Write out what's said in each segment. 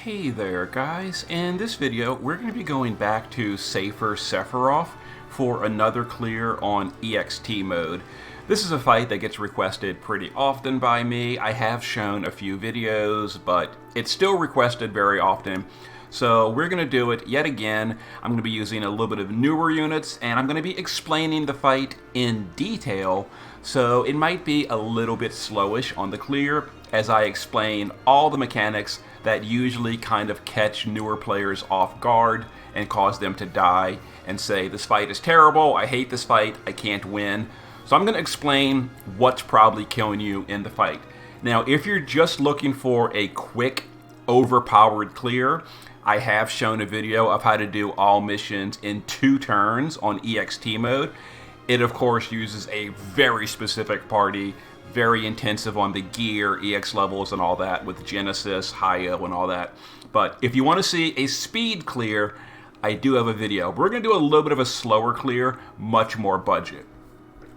Hey there guys, in this video we're going to be going back to Safer Sephiroth for another clear on EXT mode. This is a fight that gets requested pretty often by me. I have shown a few videos, but it's still requested very often. So we're going to do it yet again. I'm going to be using a little bit of newer units, and I'm going to be explaining the fight in detail. So it might be a little bit slowish on the clear as I explain all the mechanics that usually kind of catch newer players off guard and cause them to die and say, this fight is terrible, I hate this fight, I can't win. So I'm going to explain what's probably killing you in the fight. Now, if you're just looking for a quick, overpowered clear, I have shown a video of how to do all missions in 2 turns on EXT mode. It, of course, uses a very specific party, very intensive on the gear, EX levels, and all that with Genesis, Hyo, and all that. But if you want to see a speed clear, I do have a video. We're going to do a little bit of a slower clear, much more budget.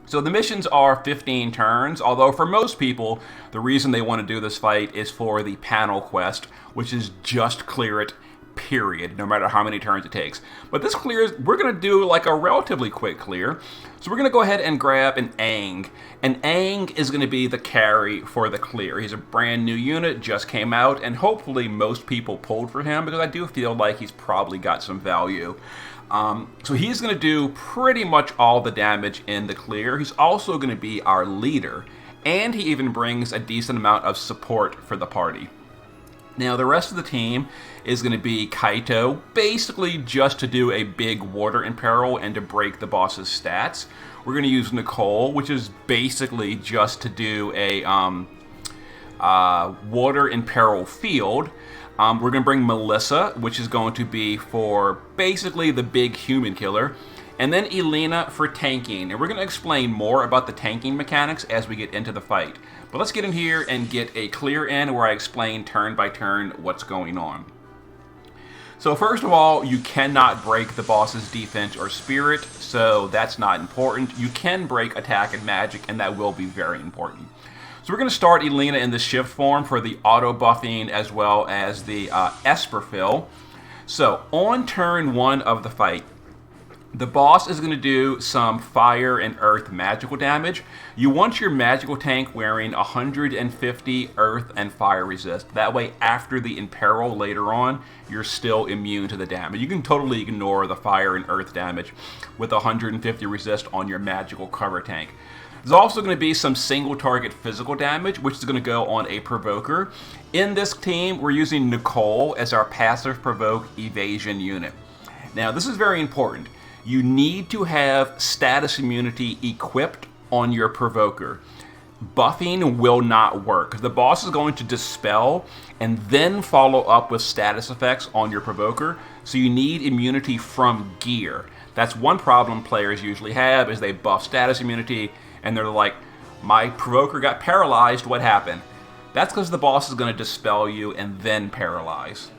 So the missions are 15 turns, although for most people, the reason they want to do this fight is for the panel quest, which is just clear it, period, no matter how many turns it takes. But this clear, we're going to do like a relatively quick clear. So we're going to go ahead and grab an Aang. And Aang is going to be the carry for the clear. He's a brand new unit, just came out, and hopefully most people pulled for him because I do feel like he's probably got some value. So he's going to do pretty much all the damage in the clear. He's also going to be our leader, and he even brings a decent amount of support for the party. Now, the rest of the team is going to be Kaito, basically just to do a big water in peril and to break the boss's stats. We're going to use Nicole, which is basically just to do a water in peril field. We're going to bring Melissa, which is going to be for basically the big human killer. And then Elena for tanking. And we're going to explain more about the tanking mechanics as we get into the fight. But let's get in here and get a clear in where I explain turn by turn what's going on. So first of all, you cannot break the boss's defense or spirit, so that's not important. You can break attack and magic, and that will be very important. So we're going to start Elena in the shift form for the auto buffing as well as the Esper fill. So on turn 1 of the fight, the boss is going to do some fire and earth magical damage. You want your magical tank wearing 150 earth and fire resist. That way, after the imperil later on, you're still immune to the damage. You can totally ignore the fire and earth damage with 150 resist on your magical cover tank. There's also going to be some single target physical damage, which is going to go on a provoker. In this team, we're using Nicole as our passive provoke evasion unit. Now, this is very important. You need to have status immunity equipped on your provoker. Buffing will not work. The boss is going to dispel and then follow up with status effects on your provoker, so you need immunity from gear. That's one problem players usually have, is they buff status immunity and they're like, my provoker got paralyzed, what happened? That's because the boss is going to dispel you and then paralyze.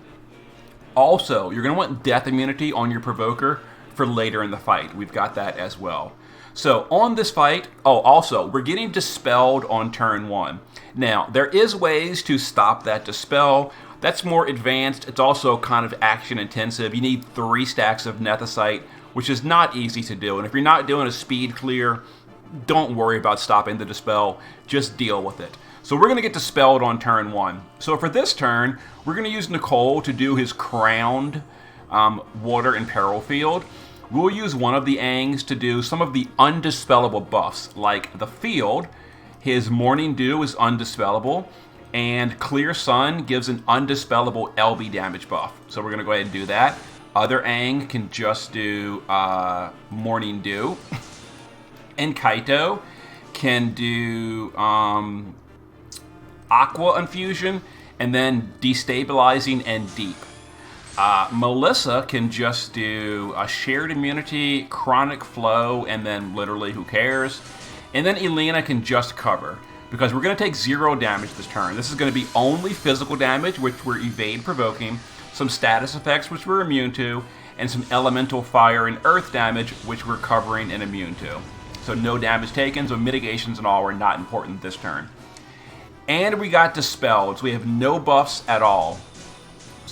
Also, you're going to want death immunity on your provoker for later in the fight. We've got that as well. So on this fight, also, we're getting dispelled on turn 1. Now, there is ways to stop that dispel. That's more advanced. It's also kind of action intensive. You need 3 stacks of Nethicite, which is not easy to do. And if you're not doing a speed clear, don't worry about stopping the dispel. Just deal with it. So we're going to get dispelled on turn 1. So for this turn, we're going to use Nicole to do his crowned water and peril field. We'll use one of the Aangs to do some of the undispellable buffs, like the field. His Morning Dew is undispellable, and Clear Sun gives an undispellable LB damage buff. So we're going to go ahead and do that. Other Aang can just do Morning Dew. And Kaito can do Aqua Infusion, and then Destabilizing and Deep. Melissa can just do a shared immunity, chronic flow, and then literally who cares. And then Elena can just cover, because we're going to take 0 damage this turn. This is going to be only physical damage, which we're evade provoking, some status effects, which we're immune to, and some elemental fire and earth damage, which we're covering and immune to. So no damage taken, so mitigations and all are not important this turn. And we got dispelled, so we have no buffs at all.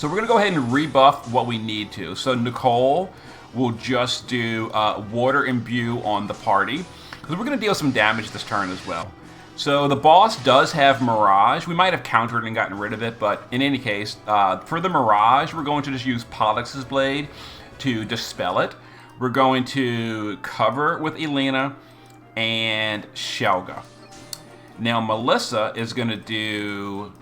So we're going to go ahead and rebuff what we need to. So Nicole will just do Water Imbue on the party, because we're going to deal some damage this turn as well. So the boss does have Mirage. We might have countered and gotten rid of it, but in any case, for the Mirage, we're going to just use Pollux' Blade to dispel it. We're going to cover with Elena and Shelga. Now Melissa is going to do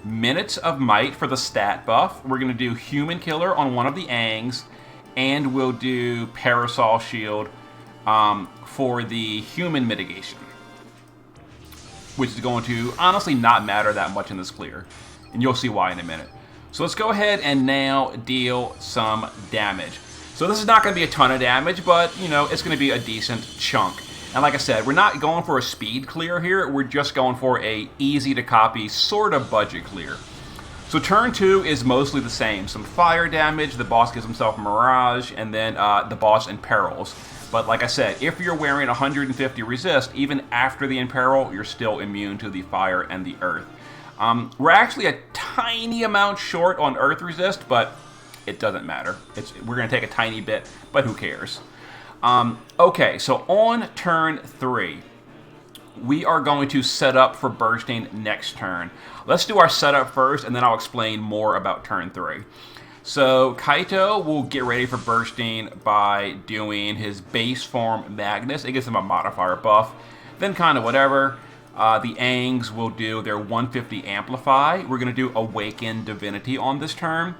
Minutes of Might for the stat buff. We're going to do Human Killer on one of the Aangs, and we'll do Parasol Shield for the human mitigation, which is going to honestly not matter that much in this clear, and you'll see why in a minute. So let's go ahead and now deal some damage. So this is not going to be a ton of damage, but you know, it's going to be a decent chunk. And like I said, we're not going for a speed clear here, we're just going for a easy to copy sort of budget clear. So turn 2 is mostly the same. Some fire damage, the boss gives himself Mirage, and then the boss imperils. But like I said, if you're wearing 150 resist, even after the imperil, you're still immune to the fire and the earth. We're actually a tiny amount short on earth resist, but it doesn't matter. We're going to take a tiny bit, but who cares? Okay, so on turn 3, we are going to set up for bursting next turn. Let's do our setup first, and then I'll explain more about turn 3. So Kaito will get ready for bursting by doing his base form Magnus. It gives him a modifier buff. Then kind of whatever. The Aangs will do their 150 Amplify. We're going to do Awaken Divinity on this turn.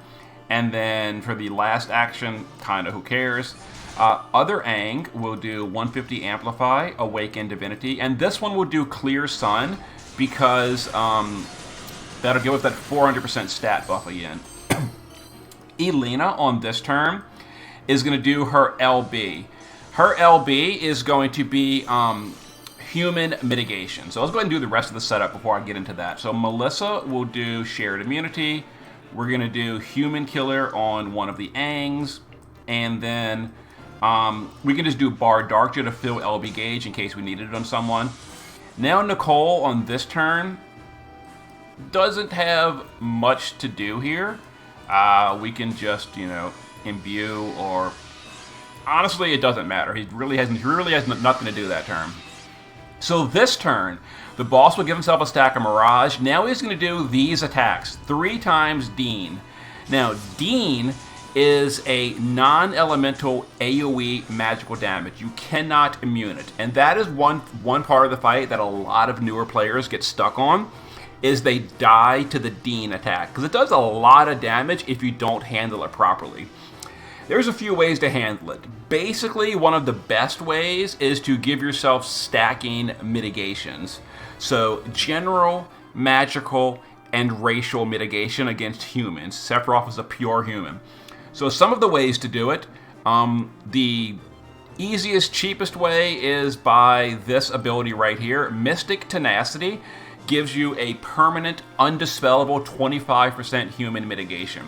And then for the last action, kind of who cares. Other Aang will do 150 Amplify, Awaken Divinity, and this one will do Clear Sun because that'll give us that 400% stat buff again. Elena on this turn is going to do her LB. Her LB is going to be human mitigation. So let's go ahead and do the rest of the setup before I get into that. So Melissa will do Shared Immunity. We're going to do Human Killer on one of the Aangs, and then we can just do Bar Darkja to fill LB gauge in case we needed it on someone. Now Nicole on this turn doesn't have much to do here. We can just, you know, imbue, or honestly, it doesn't matter. He really has nothing to do that turn. So this turn, the boss will give himself a stack of Mirage. Now he's going to do these attacks 3 times Dean. Now Dean is a non-elemental AoE magical damage. You cannot immune it. And that is one part of the fight that a lot of newer players get stuck on, is they die to the Dean attack. Because it does a lot of damage if you don't handle it properly. There's a few ways to handle it. Basically, one of the best ways is to give yourself stacking mitigations. So, general, magical, and racial mitigation against humans. Sephiroth is a pure human. So some of the ways to do it, the easiest, cheapest way is by this ability right here. Mystic Tenacity gives you a permanent, undispellable 25% human mitigation.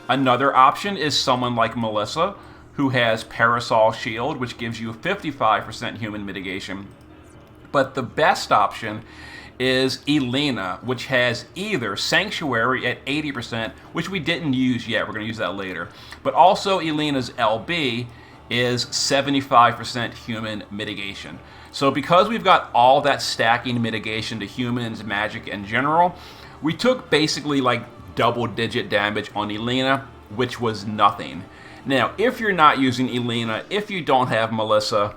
Another option is someone like Melissa, who has Parasol Shield, which gives you 55% human mitigation. But the best option is Elena, which has either Sanctuary at 80%, which we didn't use yet, we're going to use that later, but also Elena's LB is 75% human mitigation. So because we've got all that stacking mitigation to humans, magic, and general, we took basically like double-digit damage on Elena, which was nothing. Now, if you're not using Elena, if you don't have Melissa,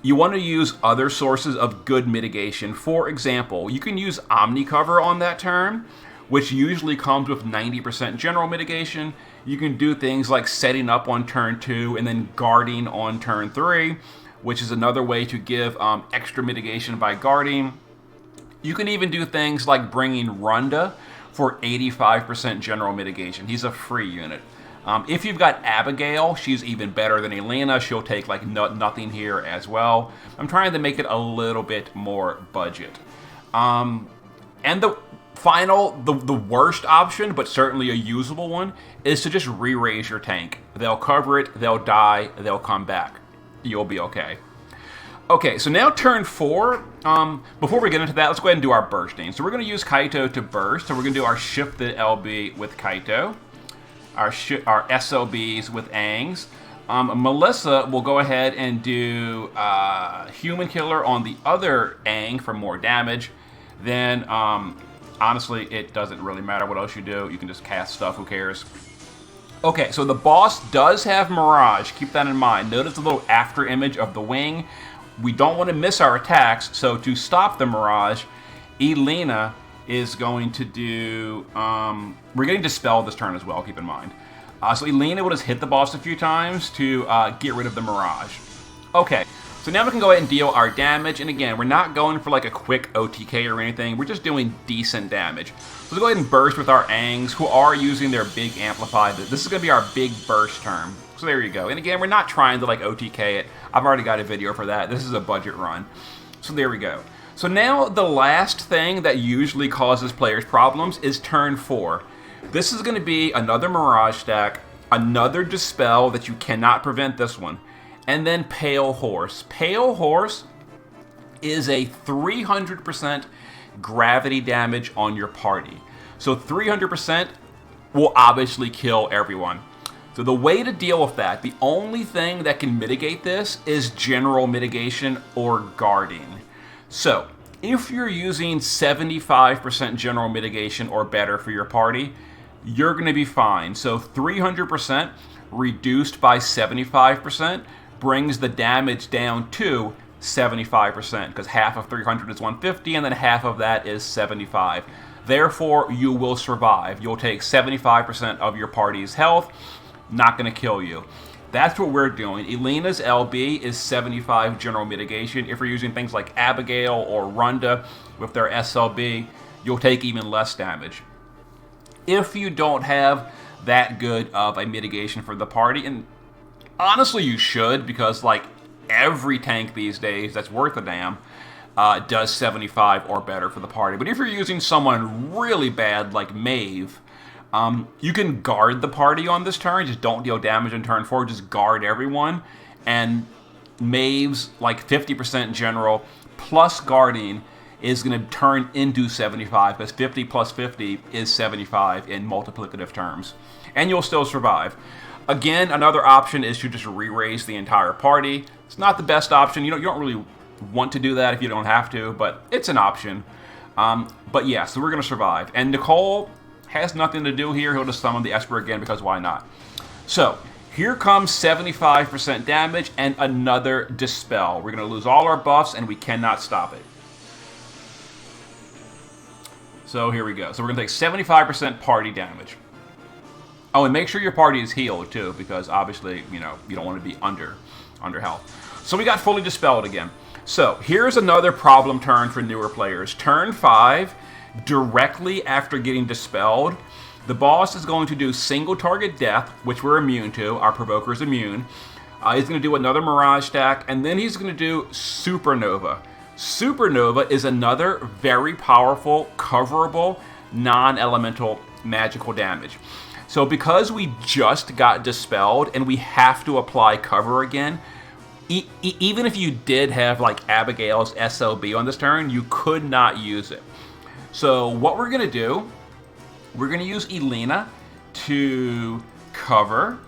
you want to use other sources of good mitigation. For example, you can use Omnicover on that turn, which usually comes with 90% general mitigation. You can do things like setting up on turn 2 and then guarding on turn 3, which is another way to give extra mitigation by guarding. You can even do things like bringing Runda for 85% general mitigation. He's a free unit. If you've got Abigail, she's even better than Elena. She'll take like nothing here as well. I'm trying to make it a little bit more budget. And the final, the worst option, but certainly a usable one, is to just re-raise your tank. They'll cover it, they'll die, they'll come back. You'll be okay. Okay, so now turn 4. Before we get into that, let's go ahead and do our bursting. So we're going to use Kaito to burst. So we're going to do our shifted LB with Kaito, our SLBs with Aangs. Melissa will go ahead and do Human Killer on the other Aang for more damage. Then, honestly, it doesn't really matter what else you do. You can just cast stuff, who cares? Okay, so the boss does have Mirage. Keep that in mind. Notice the little after image of the wing. We don't want to miss our attacks, so to stop the Mirage, Elena is going to do... we're getting Dispel this turn as well, keep in mind. So Elena will just hit the boss a few times to get rid of the Mirage. Okay, so now we can go ahead and deal our damage, and again, we're not going for like a quick OTK or anything, we're just doing decent damage. So let's go ahead and burst with our Aangs, who are using their big amplify. This is going to be our big burst turn. So there you go. And again, we're not trying to like OTK it. I've already got a video for that. This is a budget run. So there we go. So now the last thing that usually causes players problems is turn 4. This is going to be another Mirage stack, another Dispel that you cannot prevent this one, and then Pale Horse. Pale Horse is a 300% gravity damage on your party. So 300% will obviously kill everyone. So the way to deal with that, the only thing that can mitigate this is general mitigation or guarding. So if you're using 75% general mitigation or better for your party, you're going to be fine. So 300% reduced by 75% brings the damage down to 75%, because half of 300 is 150 and then half of that is 75. Therefore, you will survive. You'll take 75% of your party's health. Not going to kill you. That's what we're doing. Elena's LB is 75 general mitigation. If you're using things like Abigail or Runda with their SLB, you'll take even less damage. If you don't have that good of a mitigation for the party, and honestly you should, because like every tank these days that's worth a damn does 75 or better for the party. But if you're using someone really bad like Maeve, you can guard the party on this turn. Just don't deal damage in turn 4. Just guard everyone. And Maeve's like 50% general plus guarding is going to turn into 75, because 50 plus 50 is 75 in multiplicative terms. And you'll still survive. Again, another option is to just re-raise the entire party. It's not the best option. You don't really want to do that if you don't have to, but it's an option. But yeah, so we're going to survive. And Nicole has nothing to do here. He'll just summon the Esper again, because why not? So here comes 75% damage and another Dispel. We're going to lose all our buffs, and we cannot stop it. So here we go. So we're going to take 75% party damage. Oh, and make sure your party is healed, too, because obviously, you don't want to be under health. So we got fully Dispelled again. So here's another problem turn for newer players. Turn 5, directly after getting Dispelled, the boss is going to do single target death, which we're immune to. Our Provoker is immune. He's going to do another Mirage stack, and then he's going to do Supernova. Supernova is another very powerful, coverable, non-elemental magical damage. So because we just got Dispelled and we have to apply cover again, even if you did have like Abigail's SLB on this turn, you could not use it. So what we're going to do, we're going to use Elena to cover.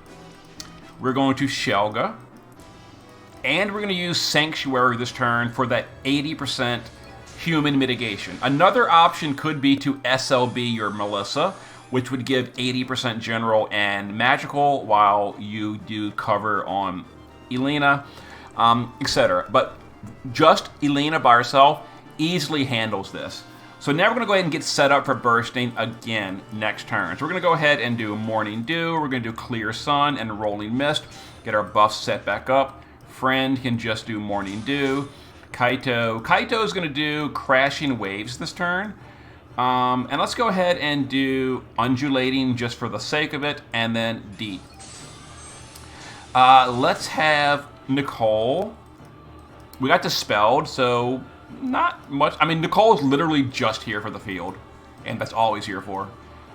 We're going to Shelga. And we're going to use Sanctuary this turn for that 80% human mitigation. Another option could be to SLB your Melissa, which would give 80% general and magical while you do cover on Elena, etc. But just Elena by herself easily handles this. So now we're going to go ahead and get set up for bursting again next turn. So we're going to go ahead and do Morning Dew. We're going to do Clear Sun and Rolling Mist. Get our buffs set back up. Friend can just do Morning Dew. Kaito is going to do Crashing Waves this turn. And let's go ahead and do Undulating just for the sake of it. And then Deep. Let's have Nicole. We got Dispelled, so not much. I mean, Nicole's literally just here for the field, and that's all he's here for.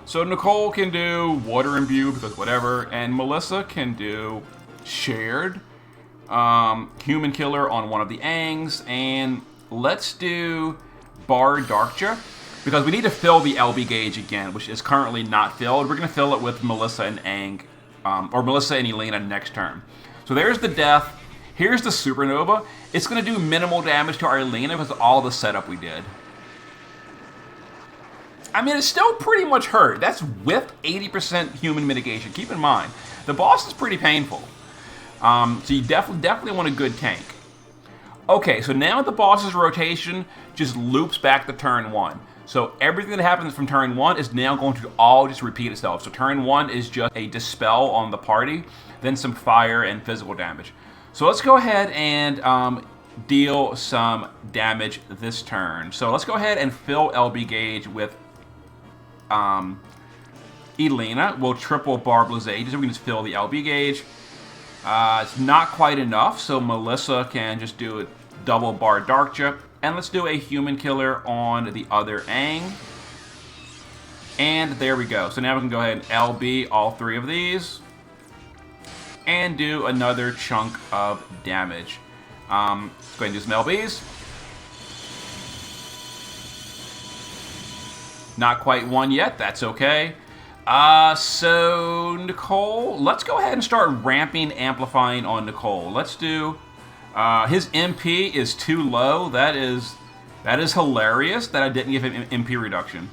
So Nicole can do Water Imbue, because whatever, and Melissa can do Shared. Human Killer on one of the Aangs, and let's do Bar Darkja, because we need to fill the LB gauge again, which is currently not filled. We're going to fill it with Melissa and Aang, or Melissa and Elena next turn. So there's the death. Here's the Supernova. It's going to do minimal damage to our Elena because of all the setup we did. I mean, it's still pretty much hurt. That's with 80% human mitigation. Keep in mind, the boss is pretty painful. So you definitely want a good tank. Okay, so now the boss's rotation just loops back to turn 1. So everything that happens from turn 1 is now going to all just repeat itself. So turn 1 is just a dispel on the party, then some fire and physical damage. So let's go ahead and deal some damage this turn. So let's go ahead and fill LB gauge with Elena. We'll triple Barb Blazade, so we can just fill the LB gauge. It's not quite enough, so Melissa can just do a double Bar Darkja. And let's do a Human Killer on the other Aang. And there we go. So now we can go ahead and LB all 3 of these. And do another chunk of damage. Let's go ahead and do some LBs. Not quite one yet, that's okay. So Nicole, let's go ahead and start ramping, amplifying on Nicole. Let's do, his MP is too low. That is hilarious that I didn't give him MP reduction.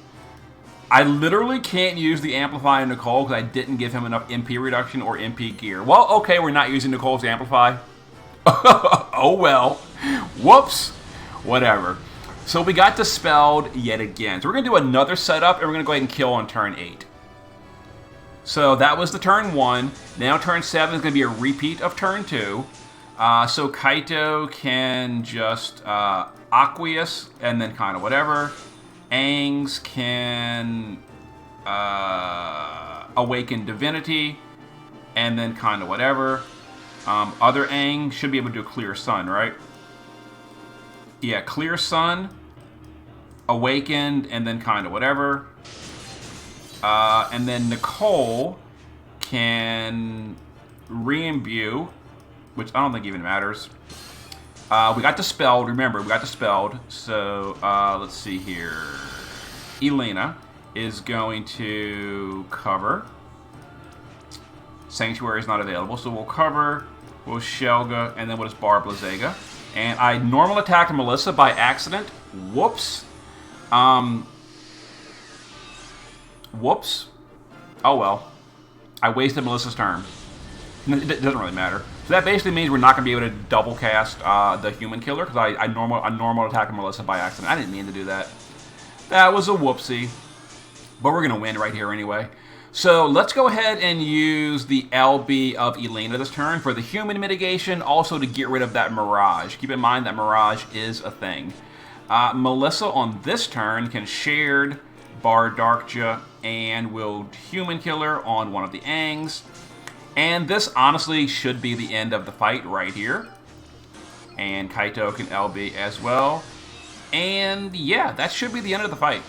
I literally can't use the Amplify on Nicole because I didn't give him enough MP reduction or MP gear. Well, okay, we're not using Nicole's Amplify. Oh well. Whoops. Whatever. So we got dispelled yet again. So we're going to do another setup, and we're going to go ahead and kill on turn 8. So that was the turn 1. Now turn 7 is going to be a repeat of turn 2. So Kaito can just Aqueous and then kind of whatever. Aang's can Awaken Divinity and then kind of whatever. Other Aang should be able to do Clear Sun, right? Yeah, Clear Sun, Awakened, and then kind of whatever. And then Nicole can re-imbue, which I don't think even matters. We got dispelled. Remember, we got dispelled. So let's see here. Elena is going to cover. Sanctuary is not available, so we'll cover. We'll Shelga, and then we'll just Barb Blazega. And I normal attacked Melissa by accident. Whoops. Whoops. Oh well. I wasted Melissa's turn. It doesn't really matter. So that basically means we're not going to be able to double cast the Human Killer because I normal attacked Melissa by accident. I didn't mean to do that. That was a whoopsie. But we're going to win right here anyway. So let's go ahead and use the LB of Elena this turn for the human mitigation, also to get rid of that Mirage. Keep in mind that Mirage is a thing. Melissa on this turn can shared Bar Darkja and will Human Killer on one of the Aangs. And this honestly should be the end of the fight right here. And Kaito can LB as well. And yeah, that should be the end of the fight.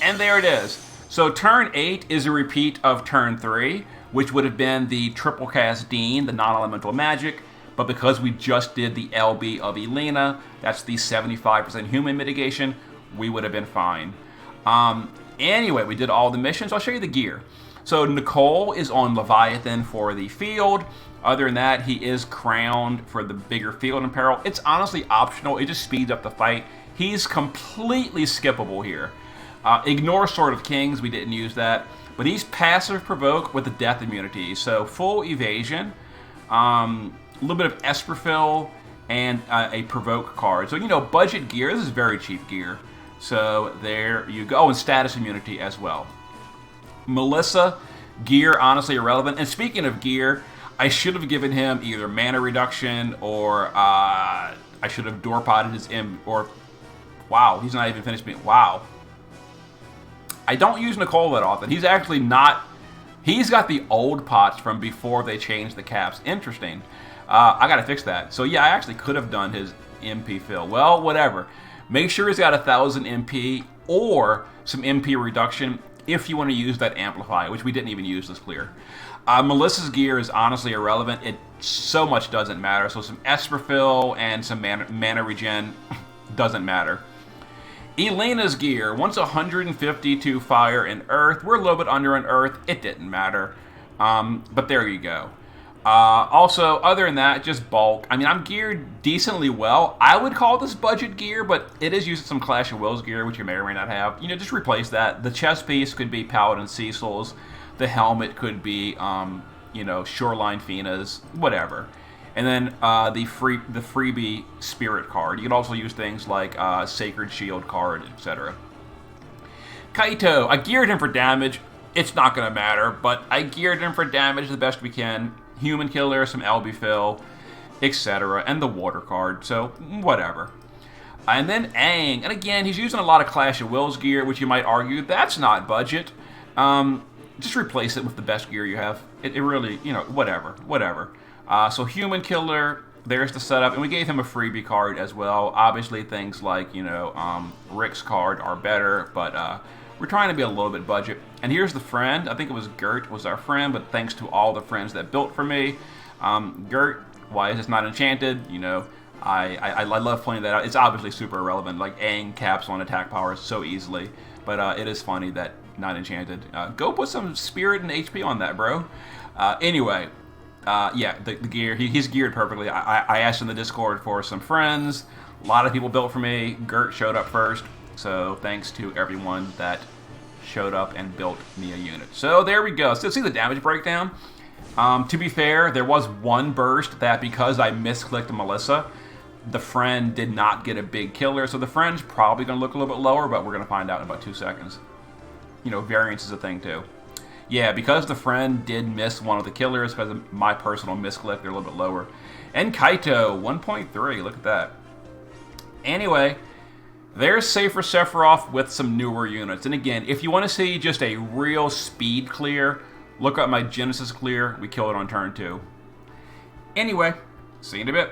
And there it is. So turn 8 is a repeat of turn 3, which would have been the triple cast Dean, the non-elemental magic. But because we just did the LB of Elena, that's the 75% human mitigation, we would have been fine. Anyway, we did all the missions. I'll show you the gear. So Nicole is on Leviathan for the field. Other than that, he is crowned for the bigger field in peril. It's honestly optional. It just speeds up the fight. He's completely skippable here. Ignore Sword of Kings. We didn't use that. But he's passive provoke with the death immunity. So full evasion. A little bit of Esperfill and a provoke card. So, you know, budget gear. This is very cheap gear. So there you go. Oh, and status immunity as well. Melissa, gear, honestly irrelevant. And speaking of gear, I should have given him either mana reduction or I should have door potted his or wow, he's not even finished being wow. I don't use Nicole that often. He's actually not. He's got the old pots from before they changed the caps. Interesting. I got to fix that. So yeah, I actually could have done his MP fill. Well, whatever. Make sure he's got 1,000 MP or some MP reduction. if you want to use that Amplify, which we didn't even use this clear. Melissa's gear is honestly irrelevant. It so much doesn't matter. So some Esper Fill and some mana regen doesn't matter. Elena's gear, once 152 fire and earth. We're a little bit under an earth. It didn't matter. But there you go. Also, other than that, just bulk. I mean, I'm geared decently well. I would call this budget gear, but it is using some Clash of Wills gear, which you may or may not have. You know, just replace that. The chest piece could be Paladin Cecil's. The helmet could be, you know, Shoreline Fina's, whatever. And then the freebie Spirit card. You can also use things like Sacred Shield card, etc. Kaito, I geared him for damage. It's not going to matter, but I geared him for damage the best we can. Human Killer, some LB Fill, etc. And the Water card, so whatever. And then Aang, and again, he's using a lot of Clash of Wills gear, which you might argue, that's not budget. Just replace it with the best gear you have. It really, you know, whatever. So Human Killer, there's the setup, and we gave him a freebie card as well. Obviously, things like, you know, Rick's card are better, but we're trying to be a little bit budget. And here's the friend. I think it was Gert was our friend, but thanks to all the friends that built for me. Gert, why is this not enchanted? You know, I love pointing that out. It's obviously super irrelevant. Like, Aang caps on attack power so easily, but it is funny that not enchanted. Go put some spirit and HP on that, bro. Anyway, yeah, the gear, he's geared perfectly. I asked in the Discord for some friends. A lot of people built for me. Gert showed up first, so thanks to everyone that showed up and built me a unit. So there we go. So see the damage breakdown. To be fair, there was one burst that because I misclicked Melissa, the friend did not get a big killer. So the friend's probably going to look a little bit lower, but we're going to find out in about 2 seconds. You know, variance is a thing too. Yeah, because the friend did miss one of the killers, because of my personal misclick, they're a little bit lower. And Kaito, 1.3, look at that. Anyway, there's Safer Sephiroth with some newer units. And again, if you want to see just a real speed clear, look up my Genesis clear. We killed it on turn 2. Anyway, see you in a bit.